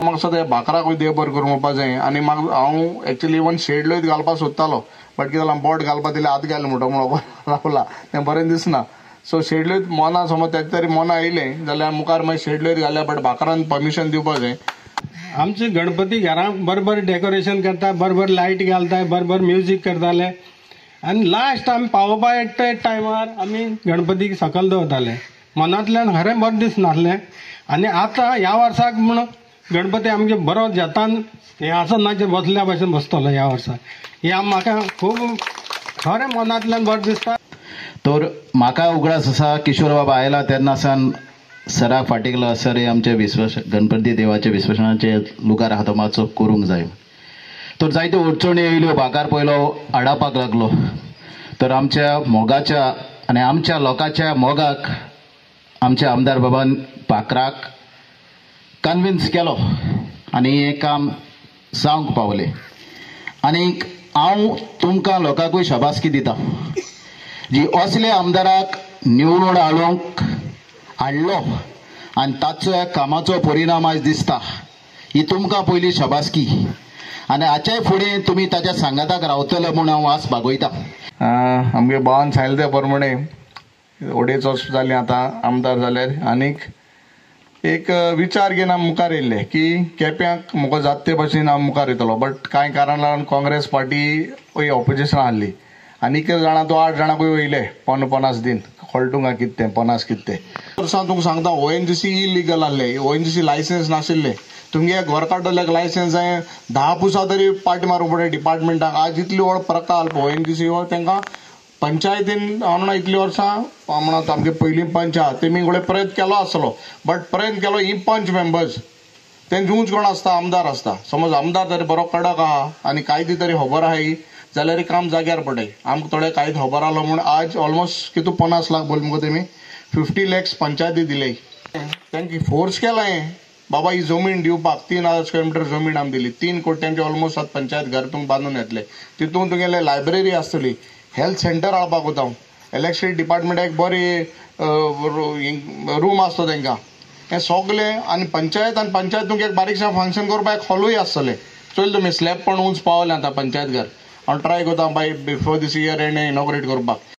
म्हाका सद्या भाकराकूय देव बरें करूं म्हणपा जाय आनी म्हाका हांव एक्चुअली इवन शेडलोय घालपाक सोदतालो बट कितें जालें बोट घालपाक दिलें आत घाल म्हणून रावला तें बरें दिसना. सो शेडलोय मोना समज तेच तरी मोना येयलें जाल्यार मुखार मागीर शेडलोय घाल्या बट भाकरान परमिशन दिवपाक जाय. आमचे गणपती घरांत बरोबर डेकोरेशन करता, बरोबर लायट घालताय, बरोबर म्युजीक करताले आनी लास्ट आमी पावोवपा एकट्या टायमार आमी गणपतीक सकयल दवरताले. मनांतल्यान खरें बरें दिसनासलें. आनी आतां ह्या वर्साक म्हण गणपती आमगे बरो जतान हें आसनाचेर बसल्या भशेन बसतलो ह्या वर्साक. हें म्हाका खूब खरें मनांतल्यान बरें दिसता. तर म्हाका उगडास आसा किशोर बाबा आयला तेन्नासान सराक फाटीं गेलो सर हे आमचे गणपती देवाचे विश्वासनाचे लुगार हात मातसो करूंक जाय. तर जायत्यो अडचणी येयल्यो भाकार पयलो आडावपाक लागलो. तर आमच्या मोगाच्या आनी आमच्या लोकांच्या मोगाक आमच्या आमदार बाबान भाकराक कन्विन्स केलो आनी हें काम जावंक पावलें. आनीक हांव तुमकां लोकांकूय शाबासकी दिता जी असल्या आमदाराक निवडून हाडलो आनी ताचो कामाचो परिणाम आयज दिसता. ही तुमकां पयली शाबासकी आनी हाचे फुडें तुमी ताच्या सांगाताक रावतले म्हूण हांव आस बागयता. आमगे भावान सांगलें त्या प्रमाणे ओडेच जालें आतां आमदार जाल्यार आनीक एक विचार घेवन हांव मुखार येयल्ले की केप्यांक म्हाका जाता ते भशेन हांव मुखार येतलो. बट कांय कारण लागून काँग्रेस पार्टी ऑपोजिशन आहली आनी कितें जाणां तो 8 जाणांकूय वयले 50 दीन कळटुंक कितें तें 50 कितें तें. वर्सां तुमकां सांगता ONGC इलिगल आहले. ONGC लायसन्स नाशिल्ले. तुमगे घर काडटल्याक लायसन्स जाय 10 पुसा तरी पाटी मारूंक पडटा डिपार्टमेंटाक. आज इतली व्हड प्रकार ONGC हो तांकां पंचायतीन हांव म्हणा इतलीं वर्सां म्हणत आमगे पयलीं पंच आहा तेमी कडेन प्रयत्न केलो आसलो. बट प्रयत्न केलो ही पंच मेंबर्स तें जूंच कोण आसता आमदार आसता. समज आमदार तरी बरो कडक आहा आनी कायदे तरी खबर आहा जाल्यार काम जाग्यार पडय. आमकां थोडे कायदे खबर आसलो म्हूण आज ऑलमोस्ट कितू 50 लाख बोल मुगो तेमी 50 lakhs पंचायती दिले. तांकां फोर्स केला हें बाबा ही जमीन दिवपाक 3000 स्क्वेअर मिटर जमीन आमी दिली. 3 कोट्यांचे ऑलमोस्ट पंचायत घर तुमकां बांदून येतले. तितून तुगेले लायब्ररी आसतली, हेल्थ सेंटर हाडपाक वता. इलेक्ट्रिसिटी डिपार्टमेंटाक एक बरी रूम आसता तांकां. हें सगलें आनी पंचायत तुमकां एक बारीकशें फंक्शन करपाक एक हॉलूय आसतलें. चल तुमी स्लॅब पण उंच पावलें आतां पंचायत घर. हांव ट्राय करता by before this year and inaugurate करपाक.